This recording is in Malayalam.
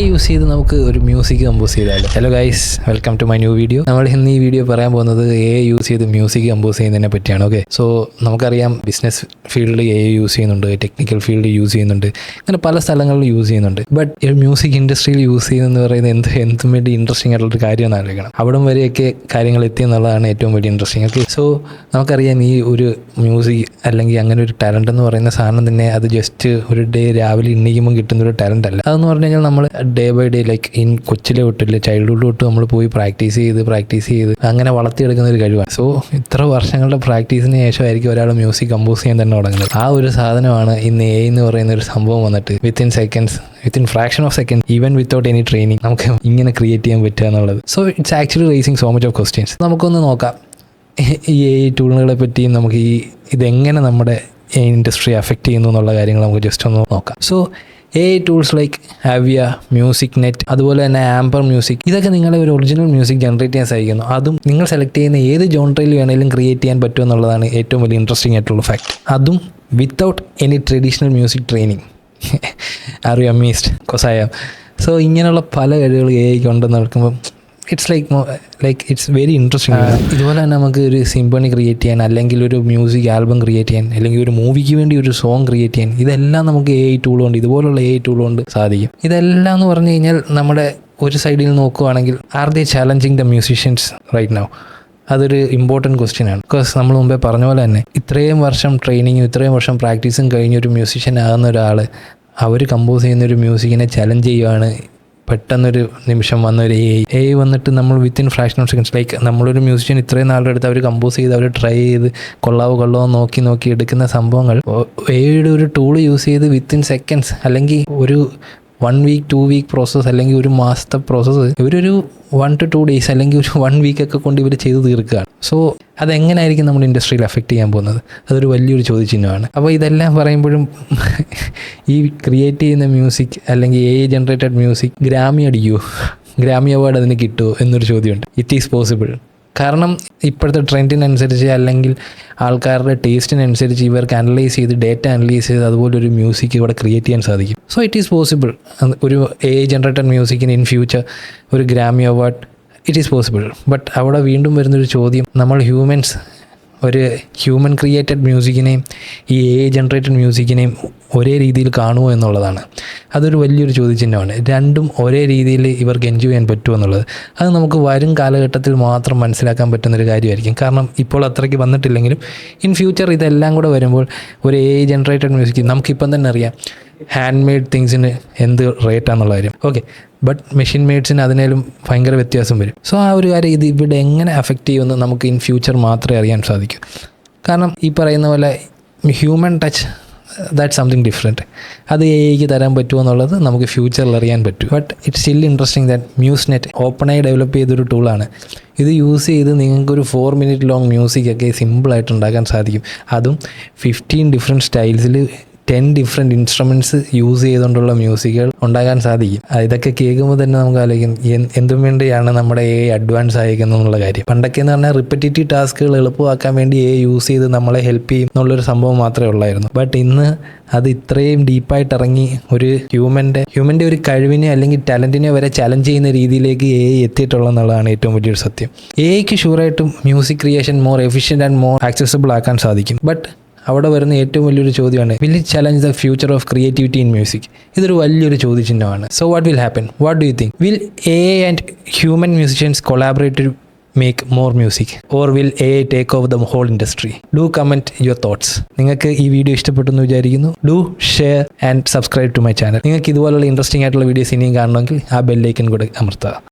യൂസ് ചെയ്ത് നമുക്ക് ഒരു മ്യൂസിക് കമ്പോസ് ചെയ്താലോ? Hello guys, welcome to my new video. നമ്മൾ ഇന്ന് ഈ വീഡിയോ പറയാൻ പോകുന്നത് യൂസ് ചെയ്ത് മ്യൂസിക് കമ്പോസ് ചെയ്യുന്നതിനെ പറ്റിയാണ്. ഓക്കെ, സോ നമുക്കറിയാം ബിസിനസ് ഫീൽഡിൽ യൂസ് ചെയ്യുന്നുണ്ട്, ടെക്നിക്കൽ ഫീൽഡിൽ യൂസ് ചെയ്യുന്നുണ്ട്, അങ്ങനെ പല സ്ഥലങ്ങളിൽ യൂസ് ചെയ്യുന്നുണ്ട്. ബട്ട് ഈ മ്യൂസിക് ഇൻഡസ്ട്രിയിൽ യൂസ് ചെയ്യുന്നതെന്ന് പറയുന്നത് എന്തും വേണ്ടി ഇൻട്രസ്റ്റിംഗ് ആയിട്ടുള്ളൊരു കാര്യം ആലോചിക്കണം. അവിടം വരെയൊക്കെ കാര്യങ്ങൾ എത്തിയെന്നുള്ളതാണ് ഏറ്റവും വലിയ ഇൻട്രസ്റ്റിംഗ്. ഓക്കെ, സോ നമുക്കറിയാം ഈ ഒരു മ്യൂസിക് അല്ലെങ്കിൽ അങ്ങനെ ഒരു ടാലൻ്റ് എന്ന് പറയുന്ന സാധനം തന്നെ അത് ജസ്റ്റ് ഒരു ഡേ രാവിലെ എണീക്കുമ്പോൾ കിട്ടുന്നൊരു ടാലൻ്റ് അല്ല. അതെന്ന് പറഞ്ഞു കഴിഞ്ഞാൽ നമ്മൾ ഡേ ബൈ ഡേ ലൈക്ക് കൊച്ചിലെ തൊട്ടില്ല, ചൈൽഡ്ഹുഡ് തൊട്ട് നമ്മൾ പോയി പ്രാക്ടീസ് ചെയ്ത് അങ്ങനെ വളർത്തിയെടുക്കുന്ന ഒരു കഴിവാണ്. സോ ഇത്ര വർഷങ്ങളുടെ പ്രാക്ടീസിന് ശേഷമായിരിക്കും ഒരാൾ മ്യൂസിക് കമ്പോസ് ചെയ്യാൻ തന്നെ തുടങ്ങുന്നത്. ആ ഒരു സാധനമാണ് ഇന്ന് എന്ന് പറയുന്ന ഒരു സംഭവം വന്നിട്ട് within fraction of second, even without any training നമുക്ക് ഇങ്ങനെ ക്രിയേറ്റ് ചെയ്യാൻ പറ്റുക എന്നുള്ളത്. So it's actually racing so much of questions. നമുക്കൊന്ന് നോക്കാം ഈ ടൂളുകളെ പറ്റിയും നമുക്ക് ഇതെങ്ങനെ നമ്മുടെ ഇൻഡസ്ട്രി അഫക്റ്റ് ചെയ്യുന്നു എന്നുള്ള കാര്യങ്ങൾ നമുക്ക് ജസ്റ്റ് ഒന്ന് നോക്കാം. So tools like ആവിയ, music net, അതുപോലെ തന്നെ ആംബർ മ്യൂസിക്, ഇതൊക്കെ നിങ്ങളെ ഒരു ഒറിജിനൽ മ്യൂസിക് ജനറേറ്റ് ചെയ്യാൻ സഹായിക്കുന്നു. അതും നിങ്ങൾ സെലക്ട് ചെയ്യുന്ന ഏത് ജോൺറയിൽ വേണമെങ്കിലും ക്രിയേറ്റ് ചെയ്യാൻ പറ്റും എന്നുള്ളതാണ് ഏറ്റവും വലിയ ഇൻട്രസ്റ്റിംഗ് ആയിട്ടുള്ള ഫാക്ട്. അതും without any traditional music training. Are you amazed? കോസായ. സോ ഇങ്ങനെയുള്ള പല കഴിവുകൾ ഉണ്ടെന്ന് നടക്കുമ്പോൾ ഇറ്റ്സ് വെരി ഇൻട്രസ്റ്റിംഗ്. ഇതുപോലെ തന്നെ നമുക്ക് ഒരു സിംഫണി ക്രിയേറ്റ് ചെയ്യാൻ, അല്ലെങ്കിൽ ഒരു മ്യൂസിക് ആൽബം ക്രിയേറ്റ് ചെയ്യാൻ, അല്ലെങ്കിൽ ഒരു മൂവിക്ക് വേണ്ടി ഒരു സോങ് ക്രിയേറ്റ് ചെയ്യാൻ, ഇതെല്ലാം നമുക്ക് ടൂൾ കൊണ്ട്, ഇതുപോലുള്ള ടൂൾ കൊണ്ട് സാധിക്കും. ഇതെല്ലാം എന്ന് പറഞ്ഞു കഴിഞ്ഞാൽ നമ്മുടെ ഒരു സൈഡിൽ നോക്കുകയാണെങ്കിൽ are they challenging the musicians right now? അതൊരു ഇമ്പോർട്ടൻറ്റ് ക്വസ്റ്റ്യൻ ആണ്. ബിക്കോസ് നമ്മൾ മുമ്പേ പറഞ്ഞ പോലെ തന്നെ ഇത്രയും വർഷം ട്രെയിനിങ്ങും ഇത്രയും വർഷം പ്രാക്ടീസും കഴിഞ്ഞൊരു മ്യൂസീഷ്യൻ ആകുന്ന ഒരാൾ അവർ കമ്പോസ് ചെയ്യുന്നൊരു മ്യൂസിക്കിനെ ചലഞ്ച് ചെയ്യുകയാണ്. പെട്ടെന്നൊരു നിമിഷം വന്നൊരു വന്നിട്ട് നമ്മൾ within fraction of seconds, like നമ്മളൊരു മ്യൂസിഷ്യൻ ഇത്രയും നാളുടെ അടുത്ത് അവർ കമ്പോസ് ചെയ്ത് അവർ ട്രൈ ചെയ്ത് കൊള്ളാവോ നോക്കി എടുക്കുന്ന സംഭവങ്ങൾ യുടെ ഒരു ടൂൾ യൂസ് ചെയ്ത് വിത്തിൻ സെക്കൻഡ്സ്, അല്ലെങ്കിൽ ഒരു 1 week 2 week പ്രോസസ്സ്, അല്ലെങ്കിൽ ഒരു മാസത്തെ പ്രോസസ്സ് ഇവരൊരു 1 to 2 days അല്ലെങ്കിൽ ഒരു 1 week ഒക്കെ കൊണ്ട് ഇവർ ചെയ്ത് തീർക്കുകയാണ്. സോ അതെങ്ങനെയായിരിക്കും നമ്മുടെ ഇൻഡസ്ട്രിയിൽ എഫക്റ്റ് ചെയ്യാൻ പോകുന്നത്? അതൊരു വലിയൊരു ചോദ്യചിഹ്നമാണ്. അപ്പോൾ ഇതെല്ലാം പറയുമ്പോഴും ഈ ക്രിയേറ്റ് ചെയ്യുന്ന മ്യൂസിക് അല്ലെങ്കിൽ ജനറേറ്റഡ് മ്യൂസിക് ഗ്രാമി അടിക്കുമോ, ഗ്രാമി അവാർഡ് അതിന് കിട്ടുമോ എന്നൊരു ചോദ്യമുണ്ട്. It is possible. കാരണം ഇപ്പോഴത്തെ ട്രെൻഡിനനുസരിച്ച് അല്ലെങ്കിൽ ആൾക്കാരുടെ ടേസ്റ്റിനനുസരിച്ച് ഇവർക്ക് അനലൈസ് ചെയ്ത് ഡേറ്റ അനലൈസ് ചെയ്ത് അതുപോലെ ഒരു മ്യൂസിക് ഇവിടെ ക്രിയേറ്റ് ചെയ്യാൻ സാധിക്കും. So it is possible. ഒരു ജനറേറ്റഡ് മ്യൂസിക്കിന് ഇൻ ഫ്യൂച്ചർ ഒരു Grammy award, it is possible. But അവിടെ വീണ്ടും വരുന്നൊരു ചോദ്യം, നമ്മൾ ഹ്യൂമൻസ് ഒരു ഹ്യൂമൻ ക്രിയേറ്റഡ് മ്യൂസിക്കിനെയും ഈ ജനറേറ്റഡ് മ്യൂസിക്കിനെയും ഒരേ രീതിയിൽ കാണുമോ എന്നുള്ളതാണ്. അതൊരു വലിയൊരു ചോദ്യചിഹ്നമാണ്. രണ്ടും ഒരേ രീതിയിൽ ഇവർക്ക് എൻജോയ് ചെയ്യാൻ പറ്റുമോ എന്നുള്ളത് അത് നമുക്ക് വരും കാലഘട്ടത്തിൽ മാത്രം മനസ്സിലാക്കാൻ പറ്റുന്നൊരു കാര്യമായിരിക്കും. കാരണം ഇപ്പോൾ അത്രയ്ക്ക് വന്നിട്ടില്ലെങ്കിലും ഇൻ ഫ്യൂച്ചർ ഇതെല്ലാം കൂടെ വരുമ്പോൾ ഒരു ജനറേറ്റഡ് മ്യൂസിക് നമുക്കിപ്പം തന്നെ അറിയാം ഹാൻഡ് മെയ്ഡ് തിങ്സിന് എന്ത് റേറ്റാണെന്നുള്ള കാര്യം. ഓക്കെ, ബട്ട് മെഷീൻ മെയ്ഡ്സിന് അതിനേലും ഭയങ്കര വ്യത്യാസം വരും. സോ ആ ഒരു കാര്യം ഇത് ഇവിടെ എങ്ങനെ അഫക്റ്റ് ചെയ്യുമെന്ന് നമുക്ക് ഇൻ ഫ്യൂച്ചർ മാത്രമേ അറിയാൻ സാധിക്കൂ. കാരണം ഈ പറയുന്ന പോലെ human touch, that something different. അത് ക്ക് തരാൻ പറ്റുമോ എന്നുള്ളത് നമുക്ക് ഫ്യൂച്ചറിൽ അറിയാൻ പറ്റും. But it's still interesting that MuseNet ഓപ്പണായി ഡെവലപ്പ് ചെയ്തൊരു ടൂളാണ്. ഇത് യൂസ് ചെയ്ത് നിങ്ങൾക്കൊരു 4 minute ലോങ് മ്യൂസിക്കൊക്കെ സിമ്പിളായിട്ട് ഉണ്ടാക്കാൻ സാധിക്കും. അതും 15 ഡിഫറെൻറ്റ് സ്റ്റൈൽസിൽ 10 ഡിഫറെൻറ്റ് ഇൻസ്ട്രുമെൻറ്റ്സ് യൂസ് ചെയ്തുകൊണ്ടുള്ള മ്യൂസിക്കുകൾ ഉണ്ടാക്കാൻ സാധിക്കും. ഇതൊക്കെ കേൾക്കുമ്പോൾ തന്നെ നമുക്ക് ആലോചിക്കും എന്തും വേണ്ടിയാണ് നമ്മുടെ അഡ്വാൻസ് ആയിരിക്കുന്നത് എന്നുള്ള കാര്യം. പണ്ടൊക്കെ എന്ന് പറഞ്ഞാൽ റിപ്പറ്റേറ്റീവ് ടാസ്കുകൾ എളുപ്പമാക്കാൻ വേണ്ടി യൂസ് ചെയ്ത് നമ്മളെ ഹെൽപ്പ് ചെയ്യും എന്നുള്ളൊരു സംഭവം മാത്രമേ ഉള്ളായിരുന്നു. ബട്ട് ഇന്ന് അത് ഇത്രയും ഡീപ്പായിട്ട് ഇറങ്ങി ഒരു ഹ്യൂമൻ്റെ ഒരു കഴിവിനെ അല്ലെങ്കിൽ ടാലൻറ്റിനെ വരെ ചലഞ്ച് ചെയ്യുന്ന രീതിയിലേക്ക് എത്തിയിട്ടുള്ളതെന്നുള്ളതാണ് ഏറ്റവും വലിയൊരു സത്യം. ക്ക് ഷുവറായിട്ടും music creation more efficient and more accessible ആക്കാൻ സാധിക്കും. ബട്ട് അവിടെ വരുന്ന ഏറ്റവും വലിയൊരു ചോദ്യമാണ്, will it challenge the future of creativity in music? ഇതൊരു വലിയൊരു ചോദ്യചിഹ്നമാണ്. So what will happen? What do you think? Will and human musicians collaborate to make more music, or will AI take over the whole industry? Do comment your thoughts. നിങ്ങൾക്ക് ഈ വീഡിയോ ഇഷ്ടപ്പെട്ടെന്ന് വിചാരിക്കുന്നു. Do share and subscribe to my channel. നിങ്ങൾക്ക് ഇതുപോലുള്ള ഇൻട്രസ്റ്റിംഗ് ആയിട്ടുള്ള വീഡിയോസ് ഇനിയും കാണണമെങ്കിൽ ആ ബെല്ലൈക്കൻ കൂടെ അമർത്തുക.